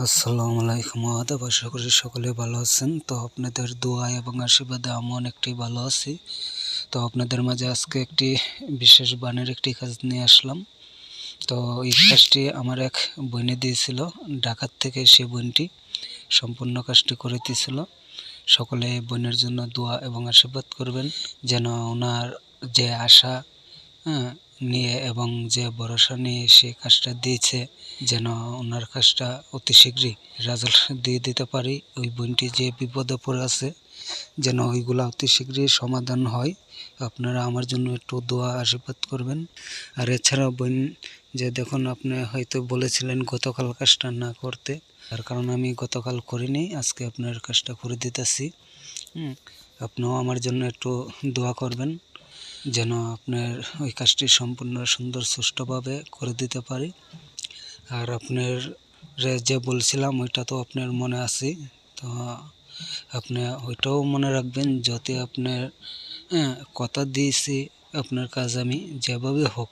আসসালামু আলাইকুম আদাব, আশা করি সকলে ভালো আছেন। তো আপনাদের দোয়া এবং আশীর্বাদে আমি অনেকটাই ভালো আছি। তো আপনাদের মাঝে আজকে একটি বিশেষ বানের একটি কাজ নিয়ে আসলাম। তো এই কাজটি আমার এক বোনে দিয়েছিল ঢাকার থেকে। সে বোনটি সম্পূর্ণ কাজটি করে দিয়েছিল। সকলে বোনের জন্য দোয়া এবং আশীর্বাদ করবেন, যেন ওনার যে আশা নিয়ে এবং যে ভরসা নিয়ে সে কাজটা দিয়েছে, যেন ওনার কাজটা অতি শীঘ্রই রেজাল্ট দিয়ে দিতে পারি। ওই বোনটি যে বিপদে পড়ে আছে, যেন ওইগুলা অতি শীঘ্রই সমাধান হয়। আপনারা আমার জন্য একটু দোয়া আশীর্বাদ করবেন। আর এছাড়া বোন যে দেখুন, আপনি হয়তো বলেছিলেন গতকাল কাজটা না করতে, তার কারণ আমি গতকাল করিনি, আজকে আপনার কাজটা করে দিতেছি। আপনিও আমার জন্য একটু দোয়া করবেন, যেন আপনার ওই কাজটি সম্পূর্ণ সুন্দর সুষ্ঠুভাবে করে দিতে পারি। আর আপনার যে বলছিলাম ওইটা তো আপনার মনে আছে, তো আপনি ওইটাও মনে রাখবেন, যাতে আপনার কথা দিয়েছি আপনার কাজ আমি যেভাবে হোক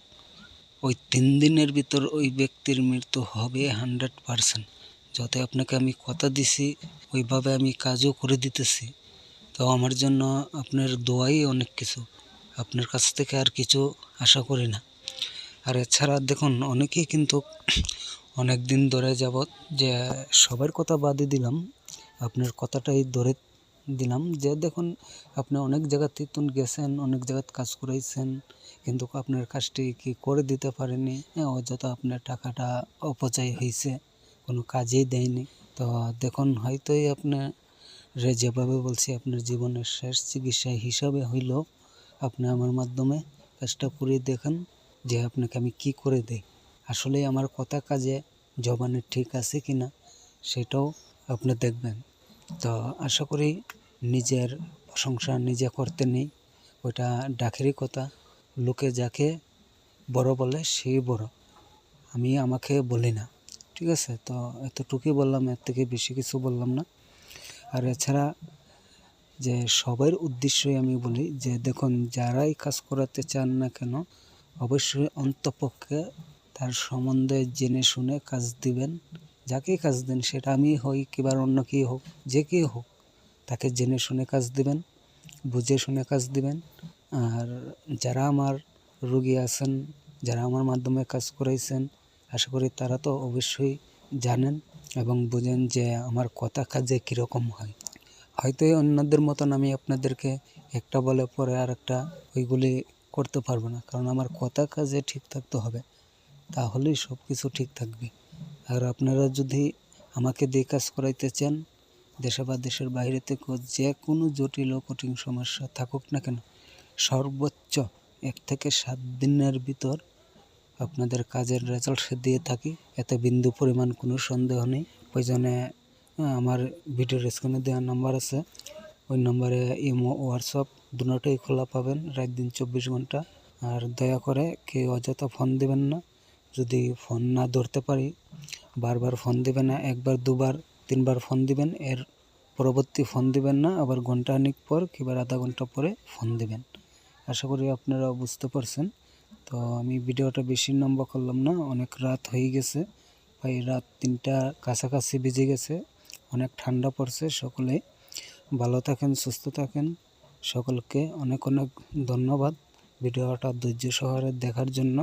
ওই 3 দিনের ভিতর ওই ব্যক্তির মৃত্যু হবে 100%। যাতে আপনাকে আমি কথা দিছি ওইভাবে আমি কাজও করে দিতেছি। তো আমার জন্য আপনার দোয়াই অনেক কিছু, আপনার কাছ থেকে আর কিছু আশা করি না। আর এছাড়া দেখুন, অনেকেই কিন্তু অনেক দিন ধরে যাবৎ, যে সবার কথা বাদই দিলাম, আপনার কথাটাই ধরে দিলাম, যে দেখুন আপনি অনেক জায়গাতে গেছেন, অনেক জায়গাতে কাজ করাইছেন, কিন্তু আপনার কাজটি কি করে দিতে পারেনি। অযথা আপনার টাকাটা অপচয় হয়েছে, কোনো কাজেই দেয়নি। তো দেখুন, হয়তোই আপনার যেভাবে বলছি আপনার জীবনের শেষ চিকিৎসা হিসাবে হইল আপনি আমার মাধ্যমে কাজটা করে দেখেন, যে আপনাকে আমি কি করে দেই। আসলে আমার কথা কাজে জবানে ঠিক আছে কিনা সেটাও আপনি দেখবেন। তো আশা করি নিজের প্রশংসা নিজে করতে নেই, ওইটা ডাকেরই কথা। লোকে যাকে বড় বলে সেই বড়, আমি আমাকে বলি না, ঠিক আছে? তো এতটুকুই বললাম, এর থেকে বেশি কিছু বললাম না। আর এছাড়া যে সবার উদ্দেশ্যই আমি বলি, যে দেখুন, যারাই কাজ করাতে চান না কেন, অবশ্যই অন্তপক্ষে তার সম্বন্ধে জেনে শুনে কাজ দিবেন। যাকেই কাজ দেন, সেটা আমি হই কিংবা অন্য কেউ হোক, যে কেউ হোক, তাকে জেনে শুনে কাজ দিবেন, বুঝে শুনে কাজ দিবেন। আর যারা আমার রোগী আছেন, যারা আমার মাধ্যমে কাজ করাইছেন, আশা করি তারা তো অবশ্যই জানেন এবং বুঝেন যে আমার কথা কাজে কীরকম হয়। হয়তো অন্যদের মতন আমি আপনাদেরকে একটা বলে পরে আর একটা ওইগুলি করতে পারবো না, কারণ আমার কথা কাজে ঠিক থাকতে হবে, তাহলেই সব কিছু ঠিক থাকবে। আর আপনারা যদি আমাকে দিয়ে কাজ করাইতে চান, দেশে বা দেশের বাইরে থেকে যে কোনো জটিল ও কঠিন সমস্যা থাকুক না কেন, সর্বোচ্চ 1 থেকে 7 দিনের ভিতর আপনাদের কাজের রেজাল্ট দিয়ে থাকি, এতে বিন্দু পরিমাণ কোনো সন্দেহ নেই। প্রয়োজনে আমার ভিডিওর স্ক্রিনে দেওয়া নাম্বার আছে, ওই নম্বরে ইমো হোয়াটসঅ্যাপ দুটোই খোলা পাবেন, রাত দিন 24 ঘন্টা। আর দয়া করে কেউ অযথা ফোন দেবেন না। যদি ফোন না ধরতে পারি, বারবার ফোন দেবেন না, 1 বার 2 বার 3 বার ফোন দিবেন, এর পরবর্তী ফোন দিবেন না। আবার ঘণ্টাখানিক পর কিংবা আধা ঘন্টা পরে ফোন দিবেন। আশা করি আপনারা বুঝতে পারছেন। তো আমি ভিডিওটা বেশি লম্বা করলাম না, অনেক রাত হয়ে গেছে, প্রায় রাত 3টা কাছাকাছি বেজে গেছে, অনেক ঠান্ডা পড়ছে। সকলে ভালো থাকেন, সুস্থ থাকেন। সকলকে অনেক অনেক ধন্যবাদ ভিডিওটা ধৈর্য সহকারে দেখার জন্য।